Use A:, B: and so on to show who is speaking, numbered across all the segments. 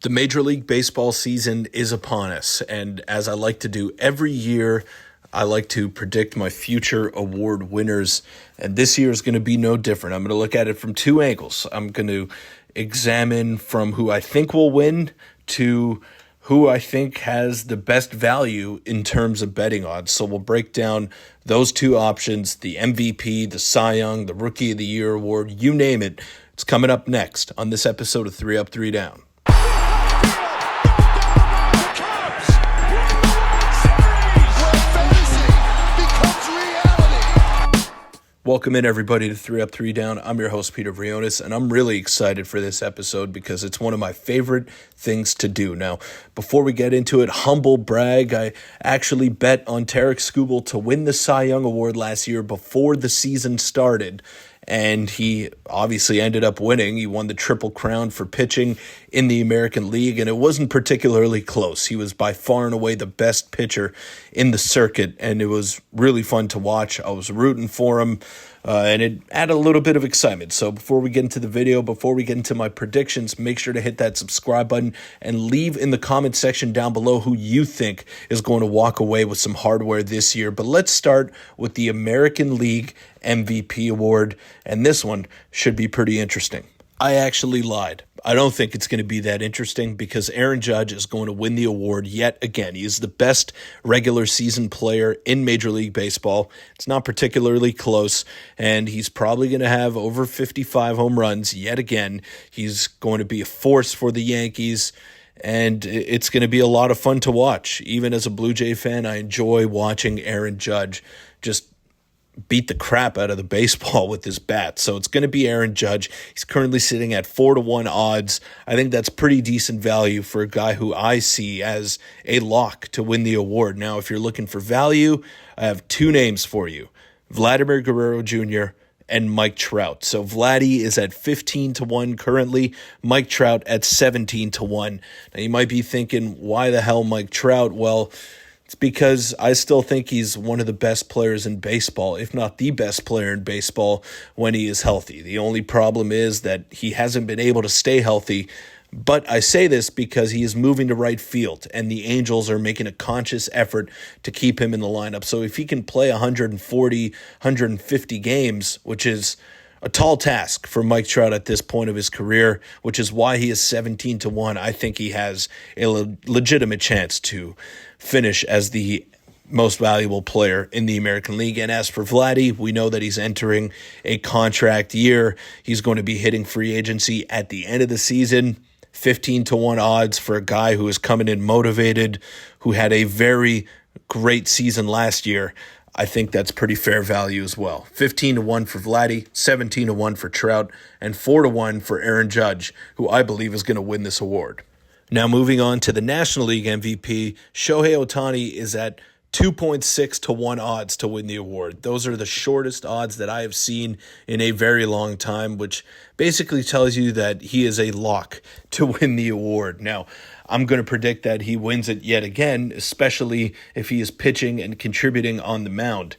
A: The Major League Baseball season is upon us, and as I like to do every year, I like to predict my future award winners, and this year is going to be no different. I'm going to look at it from two angles. I'm going to examine from who I think will win to who I think has the best value in terms of betting odds. So we'll break down those two options, the MVP, the Cy Young, the Rookie of the Year award, you name it. It's coming up next on this episode of 3 Up, 3 Down. Welcome in, everybody, to 3 Up, 3 Down. I'm your host, Peter Briones, and I'm really excited for this episode because it's one of my favorite things to do. Now, before we get into it, humble brag, I actually bet on Tarik Skubal to win the Cy Young Award last year before the season started, and he obviously ended up winning. He won the Triple Crown for pitching in the American League, and it wasn't particularly close. He was by far and away the best pitcher in the circuit, and it was really fun to watch. I was rooting for him, and it added a little bit of excitement. So before we get into the video, before we get into my predictions, make sure to hit that subscribe button and leave in the comment section down below who you think is going to walk away with some hardware this year. But let's start with the American League MVP award, and this one should be pretty interesting. I actually lied. I don't think it's going to be that interesting because Aaron Judge is going to win the award yet again. He is the best regular season player in Major League Baseball. It's not particularly close, and he's probably going to have over 55 home runs yet again. He's going to be a force for the Yankees, and it's going to be a lot of fun to watch. Even as a Blue Jay fan, I enjoy watching Aaron Judge just beat the crap out of the baseball with his bat. So it's going to be Aaron Judge. He's currently sitting at 4-1 odds. I think that's pretty decent value for a guy who I see as a lock to win the award. Now, if you're looking for value, I have two names for you: Vladimir Guerrero Jr. and Mike Trout. So Vladdy is at 15-1 currently, Mike Trout at 17-1. Now you might be thinking, why the hell Mike Trout? Well, it's because I still think he's one of the best players in baseball, if not the best player in baseball, when he is healthy. The only problem is that he hasn't been able to stay healthy. But I say this because he is moving to right field, and the Angels are making a conscious effort to keep him in the lineup. So if he can play 140, 150 games, which is a tall task for Mike Trout at this point of his career, which is why he is 17-1. I think he has a legitimate chance to finish as the most valuable player in the American League. And as for Vladdy, we know that he's entering a contract year. He's going to be hitting free agency at the end of the season. 15-1 odds for a guy who is coming in motivated, who had a very great season last year. I think that's pretty fair value as well. 15-1 for Vladdy, 17-1 for Trout, and 4-1 for Aaron Judge, who I believe is going to win this award. Now moving on to the National League MVP, Shohei Ohtani is at 2.6-1 odds to win the award. Those are the shortest odds that I have seen in a very long time, which basically tells you that he is a lock to win the award. Now, I'm going to predict that he wins it yet again, especially if he is pitching and contributing on the mound.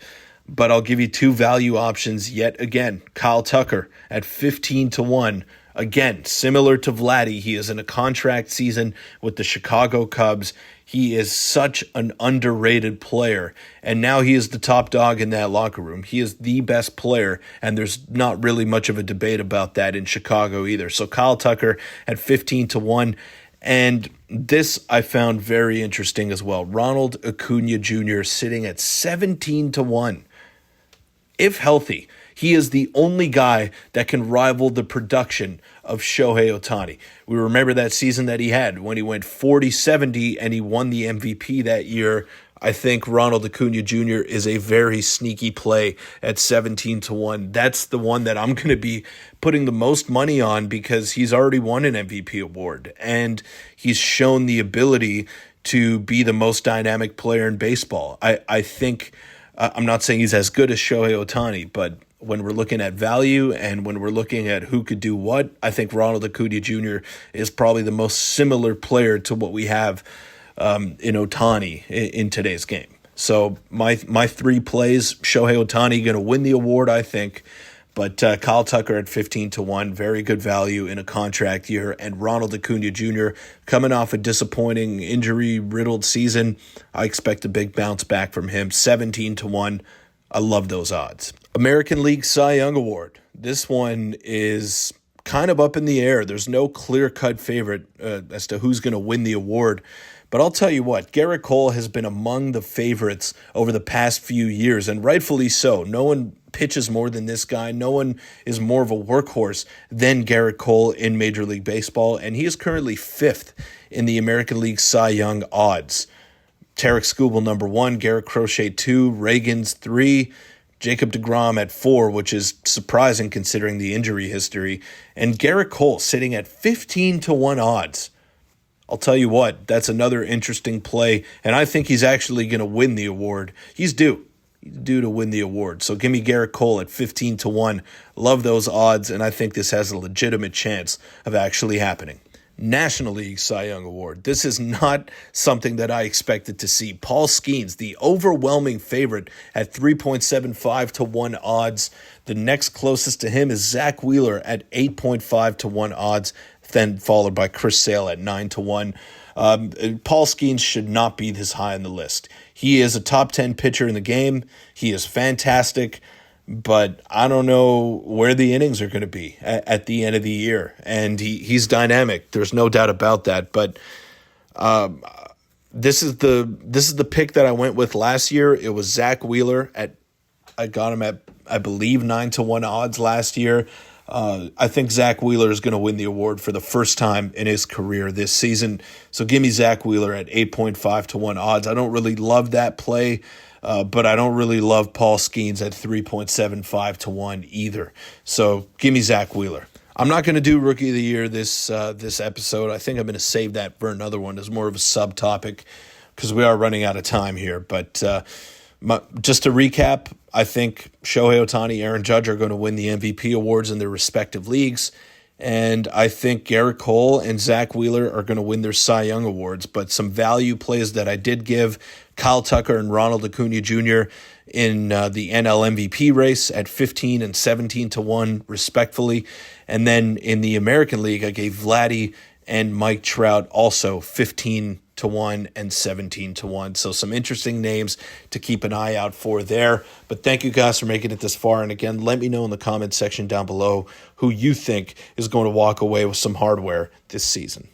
A: But I'll give you two value options yet again. Kyle Tucker at 15-1. Again, similar to Vladdy, he is in a contract season with the Chicago Cubs. He is such an underrated player, and now he is the top dog in that locker room. He is the best player, and there's not really much of a debate about that in Chicago either. So Kyle Tucker at 15-1, and this I found very interesting as well. Ronald Acuna Jr. sitting at 17-1. If healthy, he is the only guy that can rival the production of Shohei Ohtani. We remember that season that he had when he went 40-70 and he won the MVP that year. I think Ronald Acuna Jr. is a very sneaky play at 17-1. That's the one that I'm going to be putting the most money on because he's already won an MVP award and he's shown the ability to be the most dynamic player in baseball. I think, I'm not saying he's as good as Shohei Ohtani, but when we're looking at value and when we're looking at who could do what, I think Ronald Acuna Jr. is probably the most similar player to what we have in Ohtani in today's game. So my three plays: Shohei Ohtani going to win the award, I think. But Kyle Tucker at 15-1, very good value in a contract year. And Ronald Acuna Jr. coming off a disappointing injury-riddled season. I expect a big bounce back from him. 17-1. I love those odds. American League Cy Young Award. This one is kind of up in the air. There's no clear-cut favorite as to who's going to win the award. But I'll tell you what, Gerrit Cole has been among the favorites over the past few years, and rightfully so. No one pitches more than this guy. No one is more of a workhorse than Gerrit Cole in Major League Baseball, and he is currently 5th in the American League Cy Young odds. Tarek Skubal, number 1, Garrett Crochet, 2, Reagans, 3, Jacob deGrom at 4, which is surprising considering the injury history, and Gerrit Cole sitting at 15-1 odds. I'll tell you what, that's another interesting play, and I think he's actually going to win the award. He's due to win the award. So give me Gerrit Cole at 15-1. Love those odds, and I think this has a legitimate chance of actually happening. National League Cy Young Award. This is not something that I expected to see. Paul Skeens, the overwhelming favorite at 3.75-1 odds. The next closest to him is Zach Wheeler at 8.5-1 odds, then followed by Chris Sale at 9-1. Paul Skeens should not be this high on the list. He is a top 10 pitcher in the game. He is fantastic, but I don't know where the innings are going to be at the end of the year. And he's dynamic. There's no doubt about that. But this is the pick that I went with last year. It was Zach Wheeler I got him at, I believe, 9-1 odds last year. I think Zach Wheeler is going to win the award for the first time in his career this season. So give me Zach Wheeler at 8.5-1 odds. I don't really love that play, but I don't really love Paul Skeens at 3.75-1 either. So give me Zach Wheeler. I'm not going to do Rookie of the Year this episode. I think I'm going to save that for another one as more of a subtopic because we are running out of time here. But just to recap, I think Shohei Ohtani, Aaron Judge are going to win the MVP awards in their respective leagues. And I think Gerrit Cole and Zach Wheeler are going to win their Cy Young awards. But some value plays that I did give, Kyle Tucker and Ronald Acuna Jr. in the NL MVP race at 15 and 17-1, respectfully. And then in the American League, I gave Vladdy and Mike Trout also 15-1 and 17-1. So some interesting names to keep an eye out for there. But thank you guys for making it this far. And again, let me know in the comments section down below who you think is going to walk away with some hardware this season.